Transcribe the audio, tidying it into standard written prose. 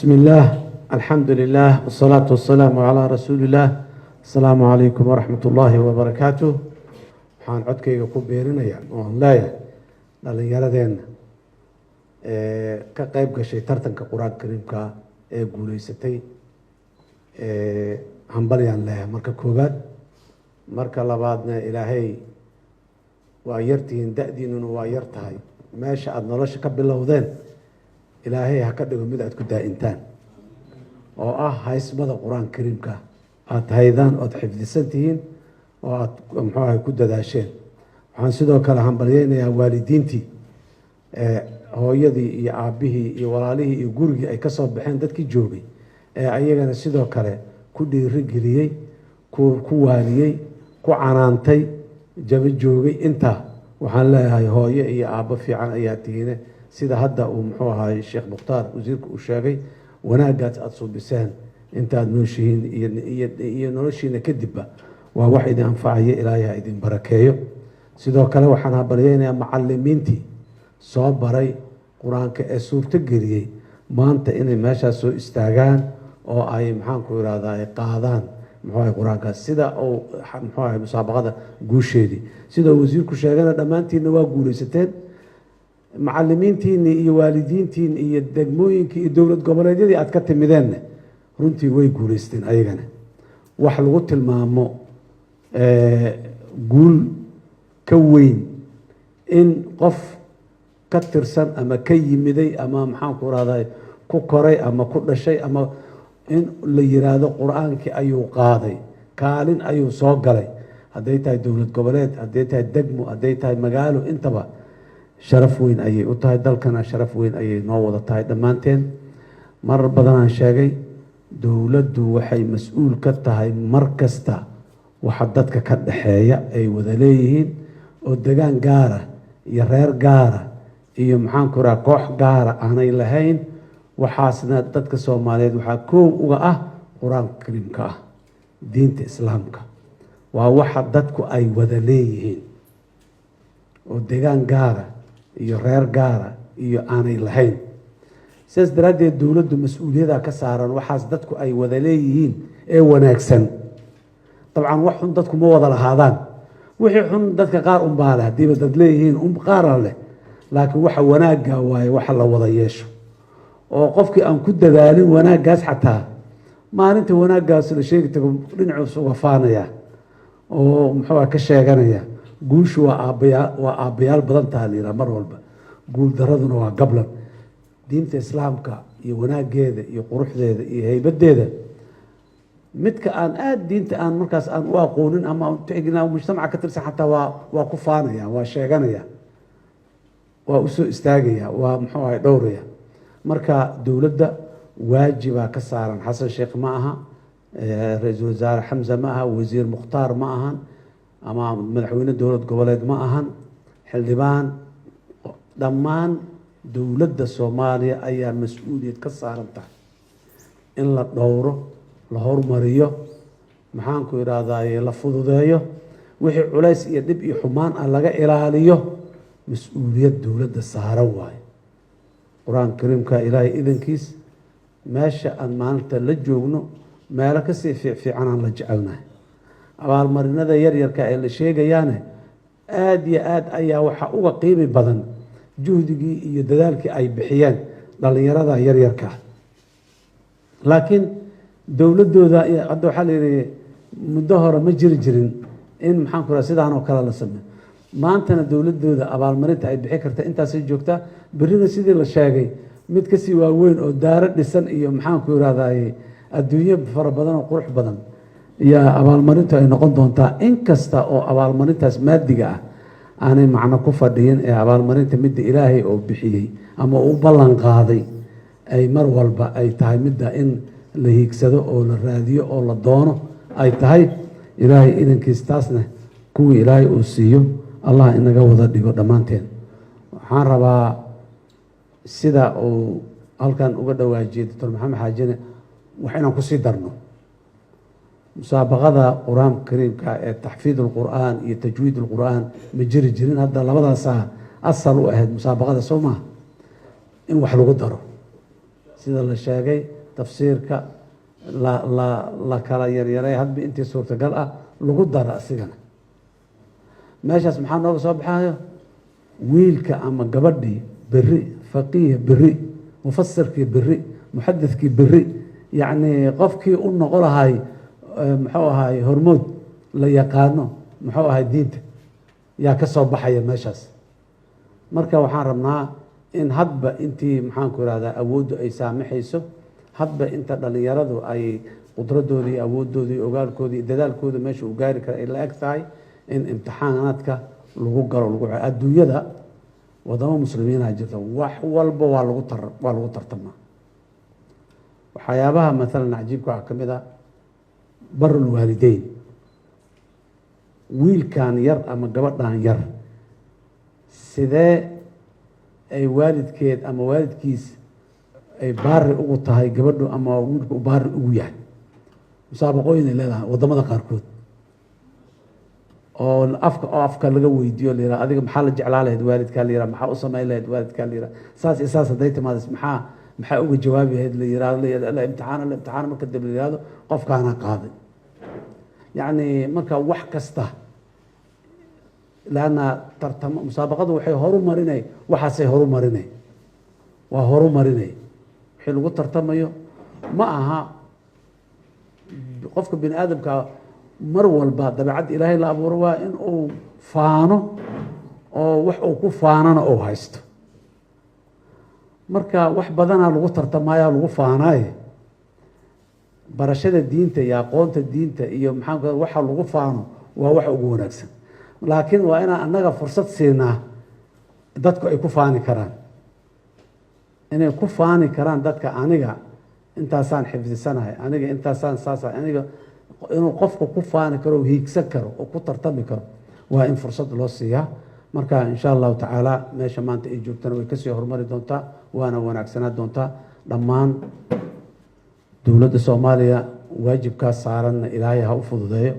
بسم الله الحمد لله والصلاة والسلام على رسول الله. السلام عليكم ورحمة الله وبركاته. waxaan codkayga ku beerinayaa oon leeyahay dhalinyaradeenna ka qayb gashay tartanka quraanka kariimka ee guuleysatay hambalyaan leeyahay marka koobaad. marka labaadna ilaahay waa yartihiin, da'diinuna waa yar tahay, meesha aada nolosha ka bilowdeen ilaahay ha ka dhigo mid aad ku daa'intaan oo ah haysmada qur-aanka kariimka aada haydaan ood xifdisan tihiin oo aada muxuuahay ku dadaasheen. waxaan sidoo kale hambalyeynayaa waalidiintii hooyadii iyo aabbihii iyo walaalihii iyo gurigii ay kasoo baxeen dadkii joogay ee ayagana sidoo kale ku dhiirigeliyey, ku waaliyey, ku canaantay, jaba joogay. intaa waxaan leeyahay hooyo iyo aabbo fiican ayaa tihiine sida hadda uu muxuu ahaay sheekh mukhtaar wasiirka uu sheegay, wanaagaas aada suubiseen intaad nooshihiin iyo noloshiina kadibba waa wax idin anfacaya, ilaahay ha idin barakeeyo. sidoo kale waxaan hambalyeynayaa macalimiintii soo baray qur-aanka ee suurto geliyey maanta inay meeshaas soo istaagaan oo ay maxaanku irahdaa ay qaadaan muxuuahay qur-aankaas sida uu muxuuahay musaabaqada guusheedii sida uu wasiirku sheegana dhammaantiinna waa guuleysateen. macalimiintiini iyo waalidiintiini iyo degmooyinkii iyo dowlad goboleedyadii aad ka timideenna runtii way guuleysteen. ayagana wax lagu tilmaamo guul ka weyn in qof ka tirsan ama ka yimiday ama maxaanku rahday ku koray ama ku dhashay ama in la yiraahdo qur-aankii ayuu qaaday, kaalin ayuu soo galay, hadday tahay dowlad goboleed, hadday tahay degmo, hadday tahay magaalo, intaba sharaf weyn ayay u tahay, dalkana sharaf weyn ayay noo wada tahay dhammaanteen. marar badanaan sheegay dowladdu waxay mas-uul ka tahay mar kasta waxa dadka ka dhaxeeya ay wada leeyihiin oo degaan gaara iyo reer gaara iyo maxaanku raha koox gaara aanay lahayn. waxaasna dadka soomaaliyeed waxaa koow uga ah qur-aanka kariimka ah, diinta islaamka waa waxa dadku ay wada leeyihiin oo degaan gaara iyo reer gaara iyo aanay lahayn. sidaas daraaddeed dowladdu mas-uuliyada ka saaran waxaas dadku ay wada leeyihiin ee wanaagsan. dabcan wax xun dadku ma wada lahaadaan, wixii xun dadka qaar unbaa leh, haddiiba dad leeyihiin qaara leh, laakiin waxa wanaagga waaye waxa la wada yeesho oo qofkii aan ku dadaalin wanaaggaas xataa maalinta wanaaggaas la sheegi tago dhinacuus uga faanaya oo muxuu ka sheeganaya. guushu waa aabbayaal badan taha la yidhaha mar walba, guul daraduna waa gablan. diinta islaamka iyo wanaaggeeda iyo quruxdeeda iyo haybadeeda midka aan aada diinta aan markaas aan u aqoonin ama mujtamaca ka tirsan xataa waa ku faanaya, waa sheeganaya, waa usoo istaagaya, waa muxuu ahay dhowraya. marka dowladda waajibaa ka saaran. xasan sheekh ma aha, ra-iisul wasaare xamse ma aha, wasiir mukhtaar ma ahan, ama madaxweyne dowlad goboleed ma ahan, xildhibaan, dhammaan dowladda soomaaliya ayaa mas-uuliyad ka saaran tahay in la dhowro, la hormariyo, maxaanku idhaahdaye la fududeeyo, wixii culays iyo dhib iyo xumaan ah laga ilaaliyo. mas-uuliyad dowladda saaran waayo. qur-aanka kariimka ilaahay idankiis meesha aan maalinta la joogno meelo kasii fiicanaan la jecelnahay. abaalmarinada yaryarka ee la sheegayaane aada iyo aada ayaa waxaa uga qiimi badan juhdigii iyo dadaalkii ay bixiyeen dhalinyarada yaryarka. laakiin dowladooda hadda waxaa layidhi muddo hore ma jiri jirin in maxaanku raha sidaan oo kale la sameeyo. maantana dowladooda abaalmarinta ay bixi karta intaasay joogtaa. berrina sidii la sheegay mid kasii waaweyn oo daaro dhisan iyo maxaanku irahdaye adduunyo fara badan oo qurux badan yaa abaalmarintu ay noqon doontaa. inkasta oo abaalmarintaas maadiga ah aanay macno ku fadhiyin ee abaalmarinta midda ilaahay oo bixiyey ama u ballan qaaday ay mar walba ay tahay midda in la hiigsado oo la raadiyo oo la doono ay tahay. ilaahay idankiis taasna kuwii ilaahay uu siiyo allah inaga wada dhigo dhammaanteen. waxaan rabaa sida uu halkan uga dhawaajiyey doctor maxamed xaajine wax inaan kusii darno. musaabaqada qur-aanka kariimka ee taxfiid ulqur'aan iyo tajwiid ulqur'aan ma jiri jirin. hadda labadaasaa asal u ahayd musaabaqada soo maha in wax lagu daro sida la sheegay tafsiirka la kala yaryaray hadba intii suurtagal ah lagu dara asigana meeshaas maxaa nooga soo baxayo wiilka ama gabadhii berri faqiih berri mufasirkii berri muxadidkii berri yacni qofkii u noqon lahay muxuu ahay hormood la yaqaano muxuu ahay diinta yaa ka soo baxaya meeshaas marka waxaan rabnaa in hadba intii maxaanku irahdaa awooddu ay saamaxayso hadba inta dhallinyaradu ay qudradoodii awooddoodii ogaalkoodii dadaalkooda meesha uu gaari kara ay la eg tahay in imtixaanaadka lagu galo lagu adduunyada wadamo muslimiinaa jirta wax walba waa lagu tartamaa waxyaabaha maalan cajiibka waxaa ka mid a barul waalideyn wiilkan yar ama gabadhan yar sidee ay waalidkeed ama waalidkiis ay baari ugu tahay gabadhu ama wiilku baari ugu yahay musaabaqooyin ay leedahay wadamada qaarkood oo afka laga weydiiyo la yiraahdo adiga maxaa la jeclaa lahayd waalidkaa la yiraahdo maxaa u samayn lahayd waalidkaa la yiraahdo saas iyo saas hadday timaadis maxaa uga jawaabi lahayd la yiraahdo la imtixaan marka dib la yiraahdo qofkaana qaaday yacni marka wax kasta laana tartamo musaabaqadu waxay horumarinay waxaasay horumarinay waa horumarinay wixii lagu tartamayo ma aha qofka bini aadamka mar walba dabeecadda ilaahay la abuuro waa in uu faano oo wax uu ku faanana uu haysto marka wax badanaa lagu tartamaya lagu faanaaye barashada diinta iyo aqoonta diinta iyo maxaa waxa lagu faano waa wax ugu wanaagsan laakiin waa inaan annaga fursad siinaa dadku ay ku faani karaan inay ku faani karaan dadka aniga intaasaan xifdisanahay aniga intaasaan saasa aniga inuu qofku ku faani karo hiigsan karo oo ku tartami karo waa in fursad loo siiyaa marka insha allahu tacaala meesha maanta ay joogtana way kasii horumari doontaa waana wanaagsanaa doontaa dhammaan dowladda soomaaliya waajibkaas saaranna ilaahay ha u fududeeyo